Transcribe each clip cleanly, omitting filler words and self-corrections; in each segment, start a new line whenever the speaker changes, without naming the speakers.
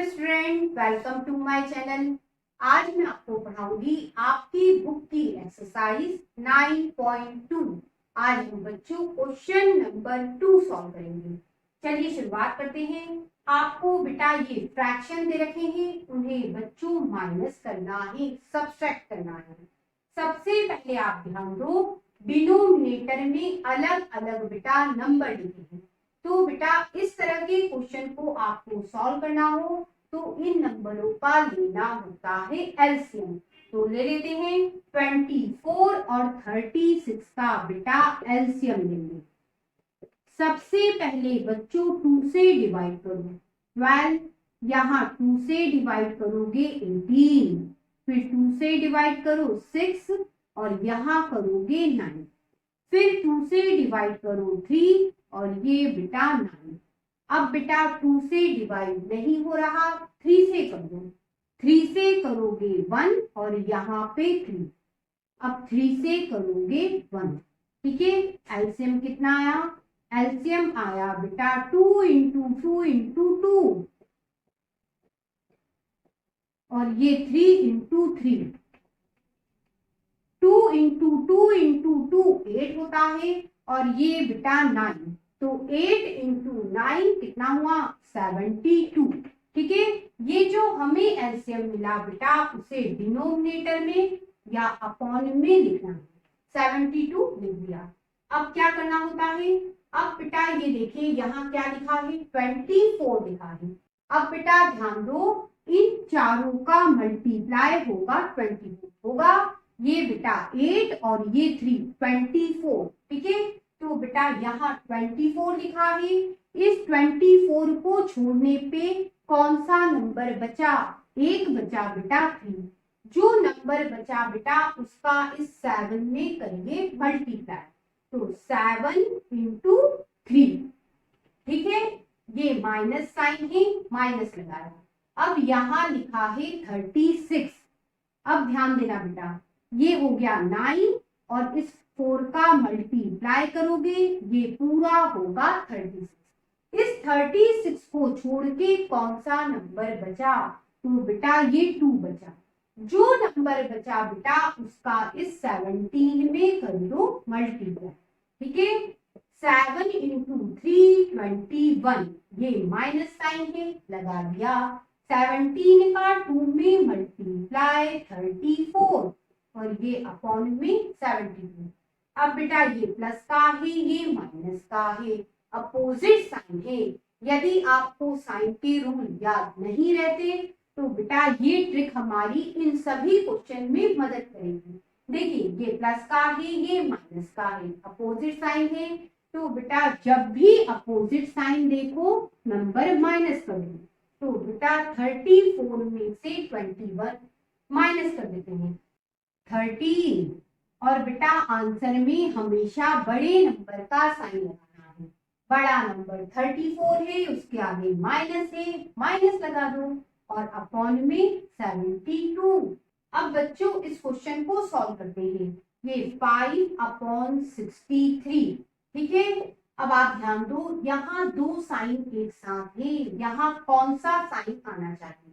Student, welcome to my channel. आज मैं आपको पढ़ाऊंगी आपकी बुक की एक्सरसाइज 9.2। आज हम बच्चों क्वेश्चन नंबर 2 सॉल्व करेंगे। चलिए शुरुआत करते हैं। आपको बेटा ये फ्रैक्शन दे रखे हैं, उन्हें बच्चों माइनस करना है, सब्ट्रैक्ट करना है। सबसे पहले आप ध्यान दो, डिनोमिनेटर में अलग अलग बेटा नंबर लिखे हैं। तो बेटा इस तरह के क्वेश्चन को आपको सॉल्व करना हो तो इन नंबरों का लेना होता है एलसीएम। तो ले लेते हैं 24 और 36 का बेटा एलसीएम लेंगे। सबसे पहले बच्चों 2 से डिवाइड करो 12, यहाँ 2 से डिवाइड करोगे 18, फिर 2 से डिवाइड करो 6 और यहाँ करोगे 9, फिर 2 से डिवाइड करो 3 और ये बेटा 9। अब बेटा 2 से डिवाइड नहीं हो रहा, 3 से करो, 3 से करोगे 1 और यहाँ पे 3, अब 3 से करोगे 1। ठीक है, एलसीएम कितना आया? एलसीएम आया बेटा 2 इंटू 2 इंटू 2 और ये 3 इंटू 3, 2 इंटू 2 इंटू 2 8 होता है और ये बेटा 9, तो 8 इंटू 9 कितना हुआ? 72। ठीक है, ये जो हमें एलसीएम मिला बेटा उसे डिनोमिनेटर में या अपॉन में लिखना है। 72 लिख दिया। अब क्या करना होता है? अब बेटा ये देखिए यहाँ क्या लिखा है? 24 लिखा है। अब बेटा ध्यान दो, इन चारों का मल्टीप्लाई होगा 24 होगा। ये बेटा 8 और ये 3, 24। ठीक है, तो बेटा यहाँ 24 लिखा है। इस 24 को छोड़ने पे कौन सा नंबर बचा? एक बचा बेटा 3। जो नंबर बचा बेटा उसका इस 7 में करिए मल्टीप्लाई, तो 7 इंटू 3। ठीक है, ये माइनस साइन है, माइनस लगाया। अब यहाँ लिखा है 36। अब ध्यान देना बेटा, ये हो गया 9 और इस 4 का मल्टीप्लाई करोगे ये पूरा होगा 36। इस 36 को छोड़ के कौन सा नंबर बचा? तो बेटा ये 2 बचा। जो नंबर बचा बेटा उसका इस 17 में कर दो मल्टीप्लाई। ठीक है, 7 इंटू 3 21, ये माइनस साइन है, लगा दिया। 17 का 2 में मल्टीप्लाई 34 और ये अपॉन में 72। अब बेटा ये प्लस का है, ये माइनस का है, अपोजिट साइन है। यदि आपको साइन के रूल याद नहीं रहते तो बेटा ये ट्रिक हमारी इन सभी क्वेश्चन में मदद करेगी। देखिए ये प्लस का है, ये माइनस का है, अपोजिट साइन है, तो बेटा जब भी अपोजिट साइन देखो नंबर माइनस करो। तो बेटा 34 में से 21 माइनस कर देते हैं 13, और बेटा आंसर में हमेशा बड़े नंबर का साइन लगाना है। बड़ा नंबर 34 है, उसके आगे माइनस है, माइनस लगा दो और अपॉन में 72। अब बच्चों इस क्वेश्चन को सॉल्व करते हैं। ये 5/63। ठीक है, अब आप ध्यान दो, यहाँ 2 साइन एक साथ है, यहाँ कौन सा साइन आना चाहिए?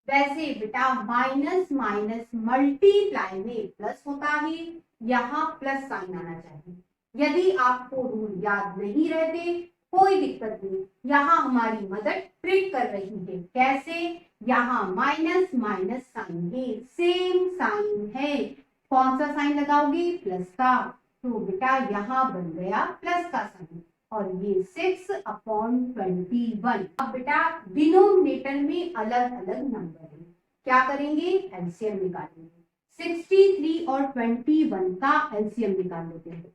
वैसे बेटा माइनस माइनस मल्टीप्लाई में प्लस होता है, यहाँ प्लस साइन आना चाहिए। यदि आपको रूल याद नहीं रहते कोई दिक्कत नहीं, यहाँ हमारी मदद ट्रिक कर रही है। कैसे? यहाँ माइनस माइनस साइन है, सेम साइन है, कौन सा साइन लगाओगे? प्लस का, तो बेटा यहाँ बन गया प्लस का साइन और ये 6/21। अब बेटा डिनोमिनेटर में अलग अलग नंबर है, क्या करेंगे? एलसीएम निकालेंगे। 63 और 21 का एलसीएम निकाल लेते हैं।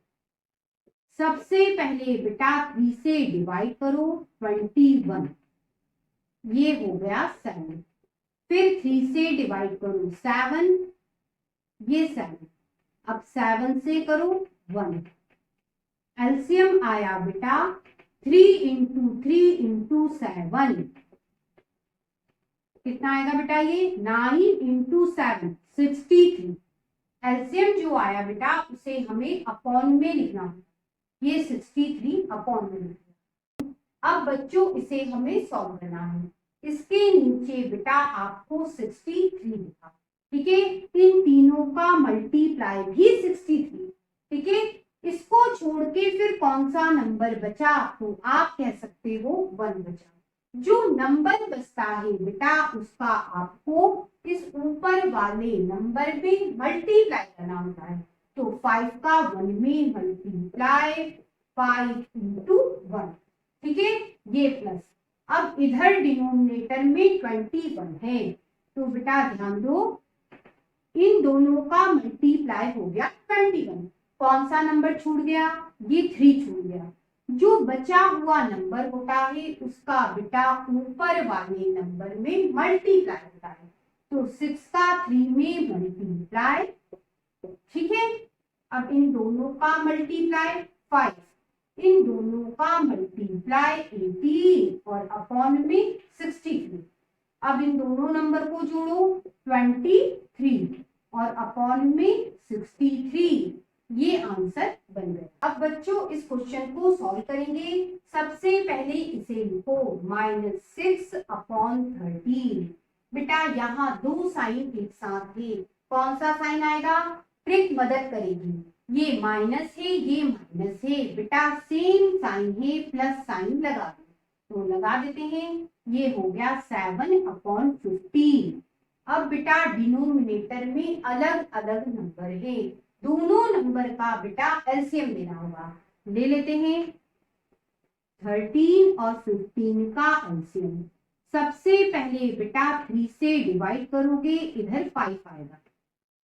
सबसे पहले बेटा 3 से डिवाइड करो 21, ये हो गया 7, फिर 3 से डिवाइड करो 7, ये 7, अब 7 से करो 1। एलसीएम आया बेटा 3 इंटू 3 इंटू 7, कितना आएगा बेटा? ये 9 इंटू 7 63। एलसीएम जो आया बेटा उसे हमें अपॉन में लिखना है, ये 63 अपॉन में लिखना। अब बच्चों इसे हमें सॉल्व करना है। इसके नीचे बेटा आपको 63 लिखा, ठीक है। इन तीनों का मल्टीप्लाई भी 63, ठीक है। इसको छोड़ के फिर कौन सा नंबर बचा, तो आप कह सकते हो 1 बचा। जो नंबर बचता है बेटा उसका आपको इस ऊपर वाले नंबर में मल्टीप्लाई करना होता है। तो 5 का 1 में मल्टीप्लाई 5 इंटू 1, ठीक है, ये प्लस। अब इधर डिनोमिनेटर में 21 है, तो बेटा ध्यान दो इन दोनों का मल्टीप्लाई हो गया 21। कौन सा नंबर छूट गया, ये 3 छूट गया। जो बचा हुआ नंबर होता है उसका बेटा ऊपर वाले नंबर में मल्टीप्लाई होता है। तो 6 का 3 में मल्टीप्लाई, ठीक है। अब इन दोनों का मल्टीप्लाई 5, इन दोनों का मल्टीप्लाई 18 और अपॉन में 63। अब इन दोनों नंबर को जोड़ो 23 और अपॉन में 63, ये आंसर बन गया। अब बच्चों इस क्वेश्चन को सॉल्व करेंगे। सबसे पहले इसे लिखो -6 अपॉन 13। बेटा यहाँ दो साइन एक साथ है, कौन सा साइन आएगा, ट्रिक मदद करेगी। ये माइनस है ये माइनस है, बेटा सेम साइन है प्लस साइन लगा दो, तो लगा देते हैं। ये हो गया 7 अपॉन 15। अब बेटा डिनोमिनेटर में अलग अलग नंबर है, दोनों नंबर का बेटा एलसीएम लेना होगा। ले लेते हैं 13 और 15 का एलसीएम। सबसे पहले बेटा 3 से डिवाइड करोगे, इधर 5 आएगा।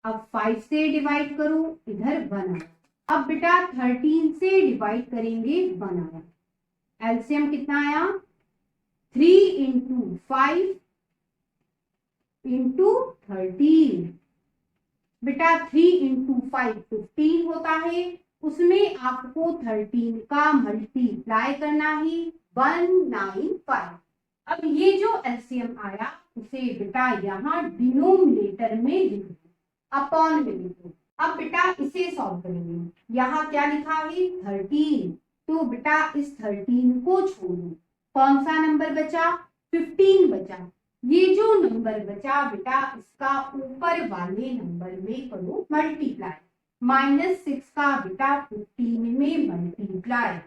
अब 5 से डिवाइड करो, इधर 1 आया। अब बेटा 13 से डिवाइड करेंगे, 1 आया। एलसीएम कितना आया, 3 इंटू 5 इंटू 13। बेटा 3 इंटू 5 15 होता है, उसमें आपको 13 का मल्टीप्लाई करना है 195। अब ये जो एलसीएम आया उसे बेटा यहाँ डिनोमिनेटर में लिख दो, अपॉन में लिख दो। अब बेटा इसे सॉल्व करेंगे। यहाँ क्या लिखा है 13, तो बेटा इस 13 को छोड़ो, कौन सा नंबर बचा, 15 बचा। ये जो नंबर बचा बेटा इसका ऊपर वाले नंबर में करो मल्टीप्लाई। -6 का बेटा 15 में मल्टीप्लाई,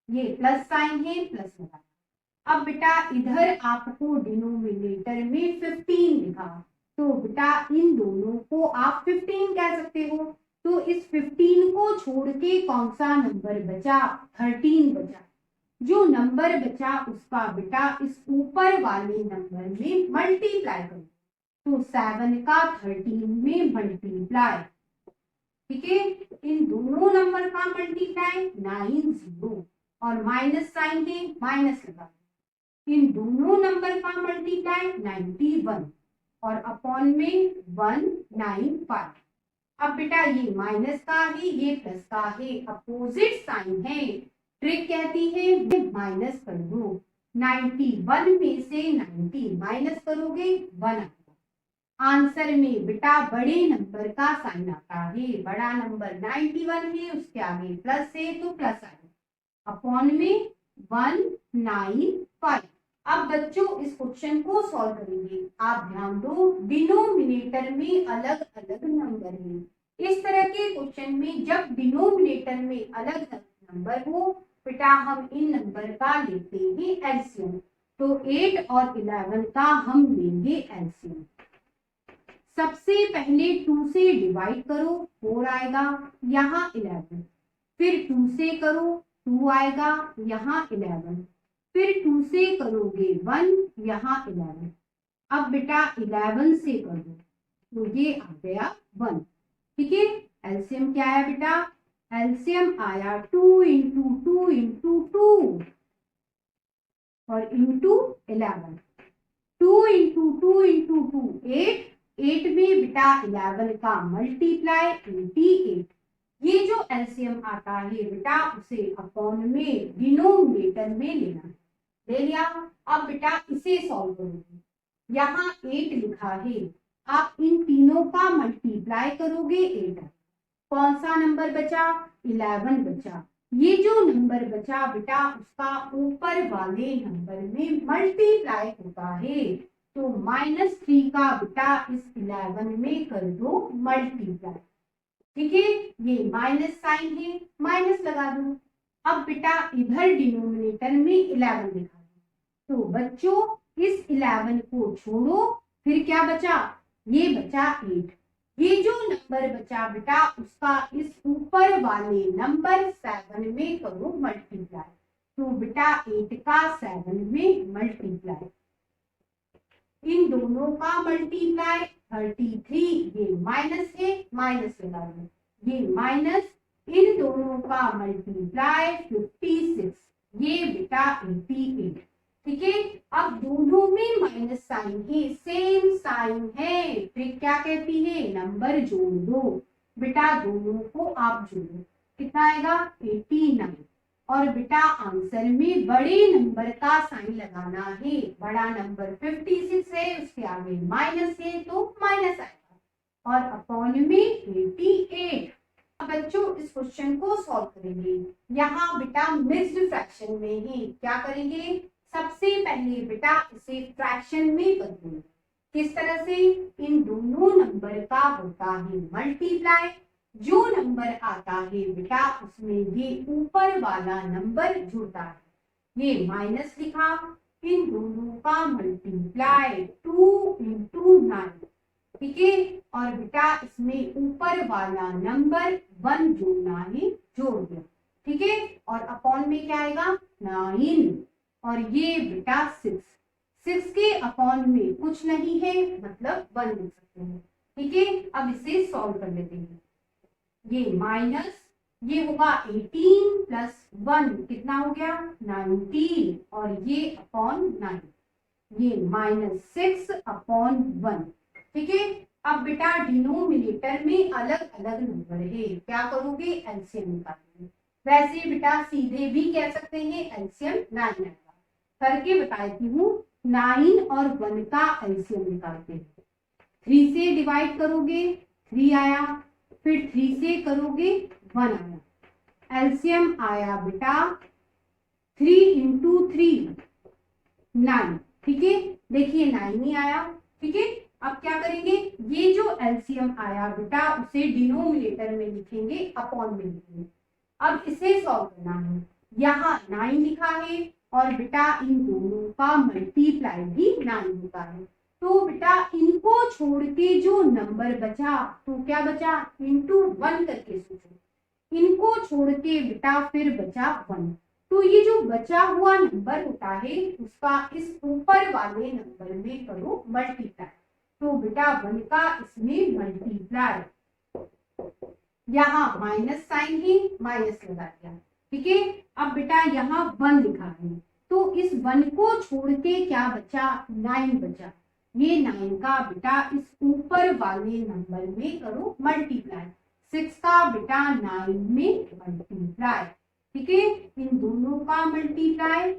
ये प्लस साइन है प्लस लगा। अब बेटा इधर आपको डिनोमिनेटर में 15 लिखा, तो बेटा इन दोनों को आप 15 कह सकते हो। तो इस 15 को छोड़ के कौन सा नंबर बचा, 13 बचा। जो नंबर बचा उसका बेटा इस ऊपर वाले नंबर में मल्टीप्लाई करो, तो 7 का 13 में मल्टीप्लाई, ठीक है। इन दोनों नंबर का मल्टीप्लाई 90 और माइनस साइन है माइनस लगा। इन दोनों नंबर का मल्टीप्लाई 91 और अपॉन में 195। अब बेटा ये माइनस का है ये प्लस का है, अपोजिट साइन है, ट्रिक कहती है माइनस कर दो। 91 में से 90 माइनस करोगे 1 आएगा। आंसर में बेटा बड़े नंबर का साइन आता है, बड़ा नंबर 91 है, उसके आगे प्लस है तो प्लस आएगा, अपॉन में 195। अब बच्चों इस क्वेश्चन को सॉल्व करेंगे। आप ध्यान दो डिनोमिनेटर में अलग अलग नंबर है। इस तरह के क्वेश्चन में जब डिनोमिनेटर में अलग अलग नंबर हो बेटा हम इन नंबर का लेते हैं एलसीएम। तो 8 और 11 का हम लेंगे एलसीएम। सबसे पहले 2 से डिवाइड करो 4 आएगा, यहाँ 11। फिर 2 से करो 2 आएगा, यहाँ 11। फिर 2 से करोगे 1, यहाँ 11। अब बेटा 11 से करो तो ये आ गया 1, ठीक है। एलसीएम क्या आया बेटा, एलसीएम आया 2 इंटू 2 इंटू 2 और इंटू 11। 2 इंटू 2 इंटू 2 8, 8 में बेटा 11 का मल्टीप्लाई 88। ये जो एलसीएम आता है बेटा उसे अपॉन में डिनोमिनेटर में लेना है, ले लिया। अब बेटा इसे सॉल्व करोगे, यहाँ 8 लिखा है, आप इन तीनों का मल्टीप्लाई करोगे 8। कौन सा नंबर बचा, 11 बचा। ये जो नंबर बचा बेटा उसका ऊपर वाले नंबर में मल्टीप्लाई होता है, तो -3 का बेटा इस 11 में कर दो मल्टीप्लाई। ठीक है, ये माइनस साइन है, माइनस लगा दो। अब बेटा इधर डिनोमिनेटर में 11 लिखा दो। तो बच्चों इस 11 को छोड़ो, फिर क्या बचा, ये बचा 8। ये जो नंबर बचा बेटा उसका इस ऊपर वाले नंबर 7 में करो मल्टीप्लाई। तो बेटा 8 का 7 में मल्टीप्लाई, इन दोनों का मल्टीप्लाई 33, ये माइनस है, माइनस लगा दो, ये माइनस, इन दोनों का मल्टीप्लाई 56, ये बेटा 88। ठीक है, अब दोनों में माइनस साइन है, सेम साइन है, ट्रिक क्या कहती है, नंबर जोड़ दो। बेटा दोनों को आप जोड़ो, कितना आएगा 89। और बेटा आंसर में बड़े नंबर का साइन लगाना है, बड़ा नंबर 56 है, उसके आगे माइनस है तो माइनस आएगा, और अपॉन में 88। अब बच्चों इस क्वेश्चन को सॉल्व करेंगे। यहाँ बेटा मिक्स्ड फ्रैक्शन में है, क्या करेंगे, सबसे पहले बेटा इसे फ्रैक्शन में बदलेंगे। किस तरह से, इन दोनों नंबर का होता है मल्टीप्लाई, जो नंबर आता है बेटा उसमें ये ऊपर वाला नंबर जुड़ता है, ये माइनस लिखा, इन दोनों का मल्टीप्लाई 2 × 9। ठीक है, और बेटा इसमें ऊपर वाला नंबर 1 जोड़ना है, जोड़ दिया। ठीक है, और अपॉन में क्या आएगा 9, और ये बेटा 6 के अपॉन में कुछ नहीं है, मतलब 1 लिख सकते हैं। ठीक है, अब इसे सॉल्व कर लेते हैं। ये माइनस, ये होगा 18 प्लस 1 कितना हो गया 19, और ये अपॉन 9, ये -6 अपॉन 1। ठीक है, अब बेटा डिनोमिनेटर में अलग अलग नंबर है, क्या करोगे, एलसीएम निकालोगे। वैसे बेटा सीधे भी कह सकते हैं एलसीएम 9 आएगा, करके बताती हूँ। 9 और 1 का एलसीएम निकालते हैं। 3 से डिवाइड करोगे 3 आया, फिर 3 से करोगे 1 आया, एलसीएम आया बेटा 3 × 3 9। ठीक है, देखिए 9 ही आया। ठीक है, अब क्या करेंगे, ये जो एलसीएम आया बेटा उसे डिनोमिनेटर में लिखेंगे, अपॉन में लिखेंगे। अब इसे सॉल्व करना है, यहाँ 9 लिखा है, और बेटा इन दोनों का मल्टीप्लाई भी 9 होता है, तो बेटा इनको छोड़ के जो नंबर बचा, तो क्या बचा, × 1 करके सोचो, इनको छोड़ के बेटा फिर बचा 1, तो ये जो बचा हुआ नंबर होता है उसका इस ऊपर वाले नंबर में करो मल्टीप्लाई। तो बेटा 1 का इसमें मल्टीप्लाई, यहाँ माइनस साइन है, माइनस लगा दिया। ठीक है, अब बेटा यहाँ 1 लिखा है, तो इस 1 को छोड़ के क्या बचा, 9 बचा, ये 9 का बेटा इस ऊपर वाले नंबर में करो मल्टीप्लाई, 6 का बेटा 9 में मल्टीप्लाई। ठीक है, इन दोनों का मल्टीप्लाई,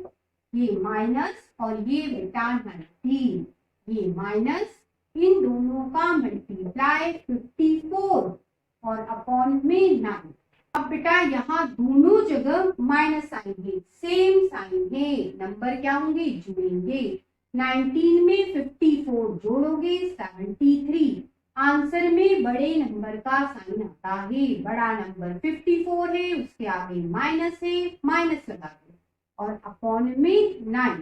ये माइनस और ये बेटा 19, ये माइनस, इन दोनों का मल्टीप्लाई 54, और अपॉन में 9। अब बेटा यहाँ दोनों जगह माइनस साइन है, सेम साइन है, नंबर क्या होंगे, जुड़ेंगे। 19 में 54 जोड़ोगे 73, आंसर में बड़े नंबर का साइन आता है, बड़ा नंबर 54 है, उसके आगे माइनस है, माइनस लगा दो, और अपॉन में 9।